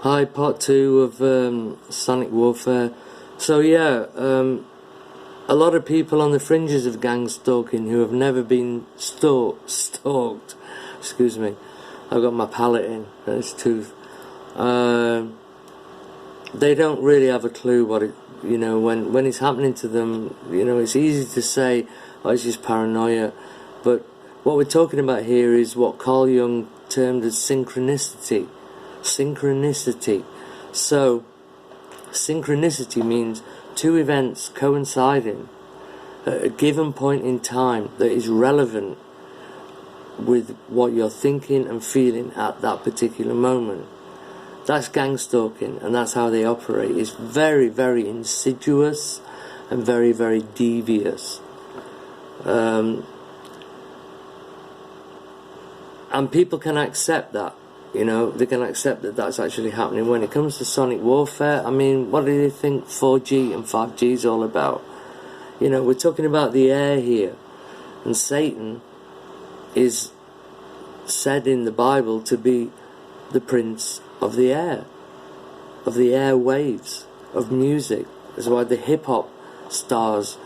Hi, part 2 of Sonic Warfare. So yeah, a lot of people on the fringes of gangstalking who have never been stalked, excuse me, I've got my palate in, it's tooth, they don't really have a clue what it, when it's happening to them, it's easy to say, oh, it's just paranoia, but what we're talking about here is what Carl Jung termed as synchronicity. So synchronicity means two events coinciding at a given point in time that is relevant with what you're thinking and feeling at that particular moment. That's gangstalking, and that's how they operate. It's very, very insidious and very, very devious. And people can accept that. They can accept that that's actually happening. When it comes to Sonic Warfare, I mean, what do they think 4G and 5G is all about? We're talking about the air here. And Satan is said in the Bible to be the prince of the air, of the airwaves, of music. That's why the hip-hop stars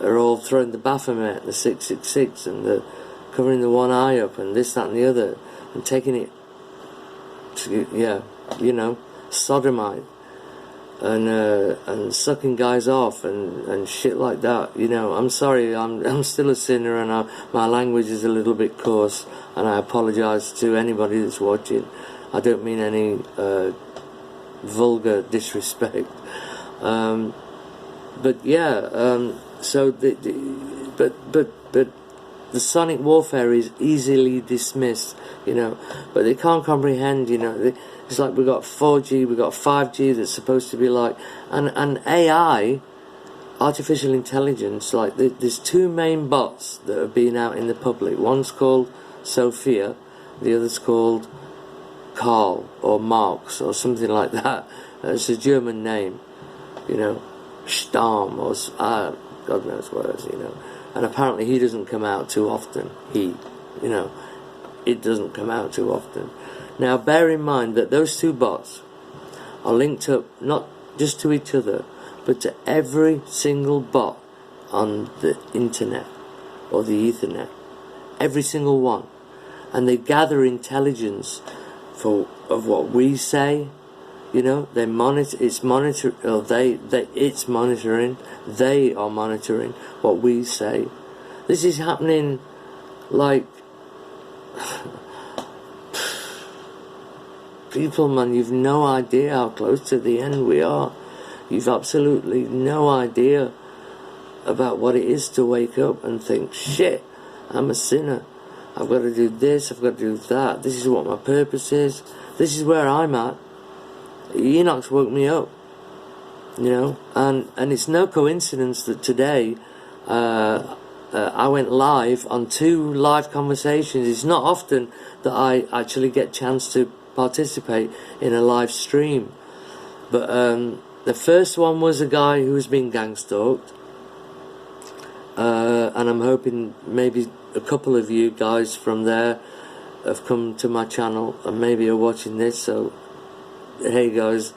are all throwing the Baphomet, the 666, and the covering the one eye up, and this, that, and the other, and taking it sodomite and sucking guys off and shit like that. I'm sorry, I'm still a sinner, and my language is a little bit coarse, and I apologise to anybody that's watching. I don't mean any vulgar disrespect, but yeah. So the Sonic Warfare is easily dismissed, but they can't comprehend, it's like we've got 4G, we've got 5G that's supposed to be like, and AI, artificial intelligence, like there's two main bots that have been out in the public. One's called Sophia, the other's called Karl or Marx or something like that. It's a German name, Stamm or God knows what else, and apparently he doesn't come out too often. It doesn't come out too often. Now bear in mind that those two bots are linked up not just to each other, but to every single bot on the internet or the Ethernet, every single one, and they gather intelligence of what we say. They monitor. It's monitoring. They are monitoring what we say. This is happening like people, man. You've no idea how close to the end we are. You've absolutely no idea about what it is to wake up and think, shit, I'm a sinner. I've got to do this. I've got to do that. This is what my purpose is. This is where I'm at. Enoch's woke me up, and it's no coincidence that today I went live on 2 live conversations. It's not often that I actually get a chance to participate in a live stream, but the first one was a guy who was being gangstalked, and I'm hoping maybe a couple of you guys from there have come to my channel and maybe are watching this, so hey guys,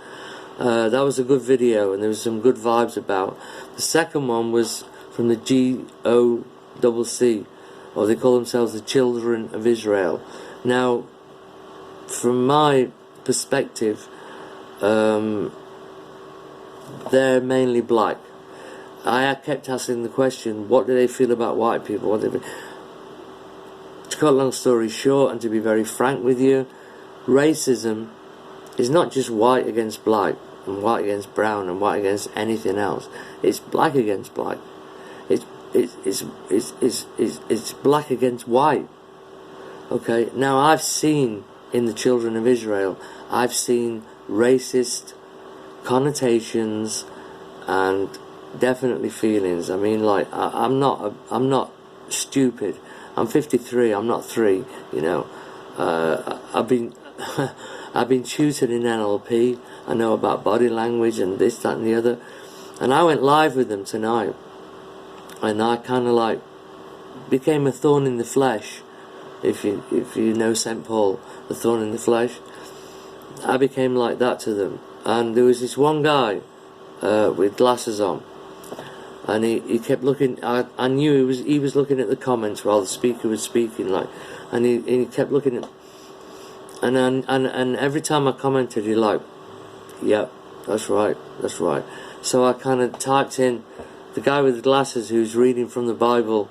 that was a good video and there was some good vibes about. The second one was from the GOCC, or they call themselves the Children of Israel. Now, from my perspective, they're mainly black. I kept asking the question, what do they feel about white people? To cut a long story short, and to be very frank with you, racism is not just white against black and white against brown and white against anything else. It's black against black. It's black against white. Okay. Now I've seen in the Children of Israel, I've seen racist connotations and definitely feelings. I mean, like I'm not stupid. I'm 53. I'm not 3. I've been I've been tutored in NLP. I know about body language and this, that, and the other. And I went live with them tonight, and I kind of like became a thorn in the flesh. If you know St. Paul, the thorn in the flesh. I became like that to them. And there was this one guy with glasses on, and he kept looking. I knew he was looking at the comments while the speaker was speaking, like, and he kept looking at, and every time I commented, he like, yep, that's right. So I kind of typed in the guy with the glasses who's reading from the Bible.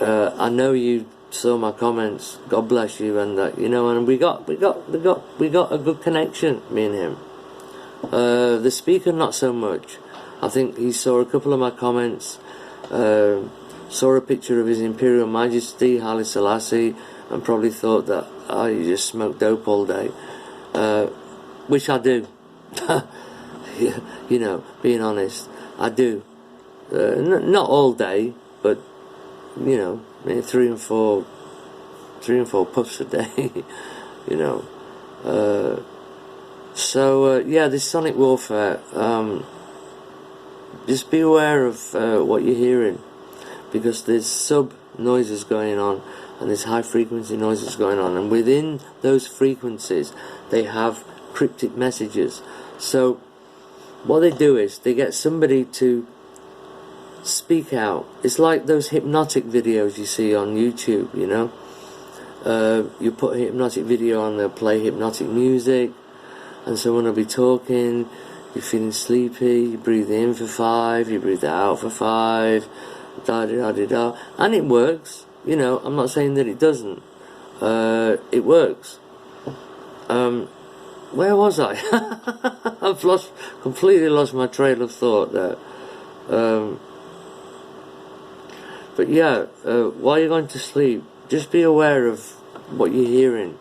I know you saw my comments. God bless you, and and we got a good connection, me and him. The speaker, not so much. I think he saw a couple of my comments, saw a picture of His Imperial Majesty Haile Selassie, and probably thought that you just smoke dope all day, which I do. Being honest, I do. Not all day, but maybe 3 and 4 puffs a day. This sonic warfare. Just be aware of what you're hearing, because there's sub noises going on and there's high frequency noises going on, and within those frequencies they have cryptic messages. So what they do is they get somebody to speak out. It's like those hypnotic videos you see on YouTube, you put a hypnotic video on, they'll play hypnotic music, and someone will be talking, you're feeling sleepy, you breathe in for 5, you breathe out for 5, da-da-da-da-da, and it works. I'm not saying that it doesn't. It works. Where was I? I've completely lost my trail of thought there. But yeah, while you're going to sleep, just be aware of what you're hearing.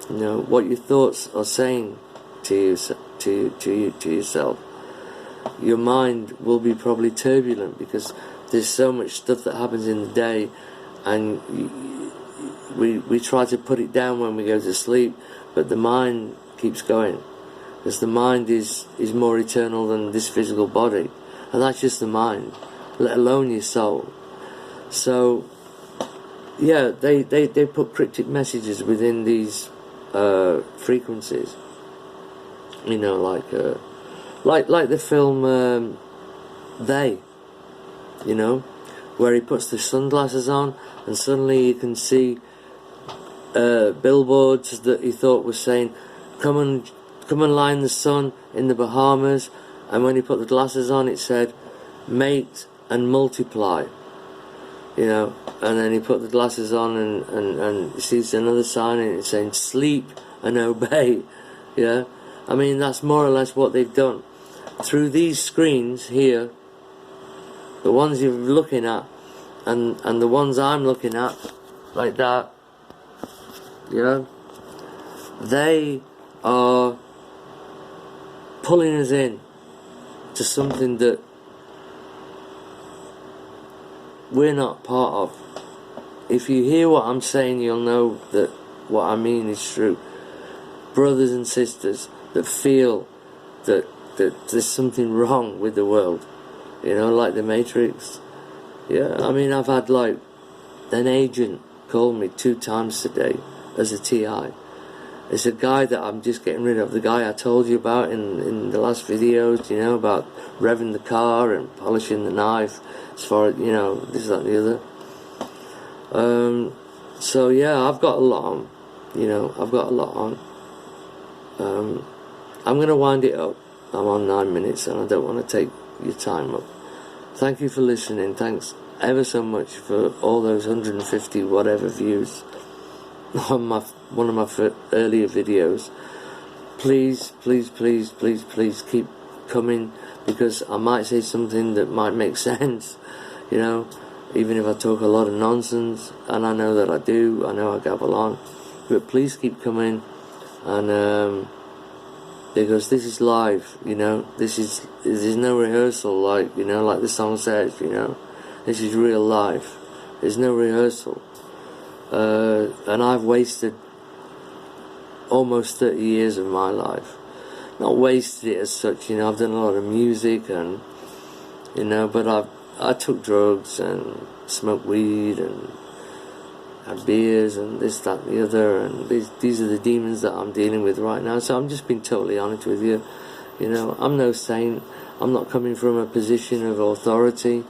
What your thoughts are saying to yourself. Your mind will be probably turbulent, because there's so much stuff that happens in the day, and we try to put it down when we go to sleep, but the mind keeps going, because the mind is more eternal than this physical body, and that's just the mind, let alone your soul. So yeah, they put cryptic messages within these frequencies, like the film They, where he puts the sunglasses on and suddenly you can see billboards that he thought was saying, come and lie in the sun in the Bahamas, and when he put the glasses on it said, mate and multiply, and then he put the glasses on and he sees another sign and it's saying, sleep and obey. I mean, that's more or less what they've done through these screens here, the ones you're looking at and the ones I'm looking at, like that. They are pulling us in to something that we're not part of. If you hear what I'm saying, you'll know that what I mean is true. Brothers and sisters that feel that there's something wrong with the world, like the Matrix. I mean, I've had like an agent call me 2 times today as a TI. It's a guy that I'm just getting rid of, the guy I told you about in the last videos, about revving the car and polishing the knife, as far as, this, that and the other. So yeah, I've got a lot on, I'm going to wind it up. I'm on 9 minutes and I don't want to take your time up. Thank you for listening. Thanks ever so much for all those 150 whatever views on one of my earlier videos. Please keep coming, because I might say something that might make sense, even if I talk a lot of nonsense, and I know that I do, I know I gabble on, but please keep coming, and because this is live, there's no rehearsal, like the song says, this is real life, there's no rehearsal. And I've wasted almost 30 years of my life. Not wasted it as such, I've done a lot of music and, but I took drugs and smoked weed and had beers and this, that, and the other, and these are the demons that I'm dealing with right now. So I'm just being totally honest with you. You know, I'm no saint. I'm not coming from a position of authority.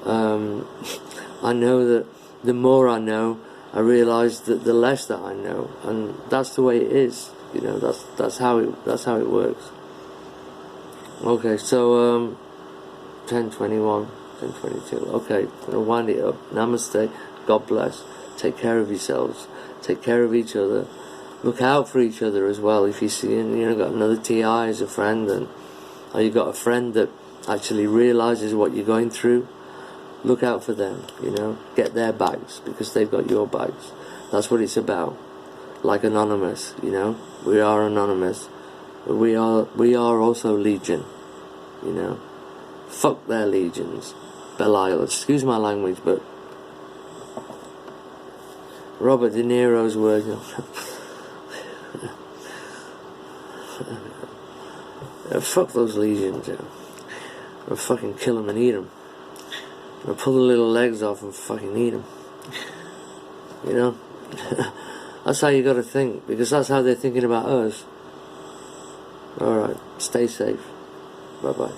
I know that the more I know, I realise that the less that I know, and that's the way it is. You know, that's how it works. Okay, so 10:21, 10:22. Okay, I'm gonna wind it up. Namaste. God bless. Take care of yourselves. Take care of each other. Look out for each other as well. If you see, you know, got another TI as a friend, or you got a friend that actually realises what you're going through, look out for them. You know, get their bags because they've got your bags. That's what it's about. Like Anonymous, you know, we are Anonymous. We are also Legion. You know, fuck their legions. Belial. Excuse my language, but Robert De Niro's words. Fuck those legions. You know. I'll fucking kill them and eat them. I'll pull the little legs off and fucking eat them. You know, that's how you got to think, because that's how they're thinking about us. All right, stay safe. Bye bye.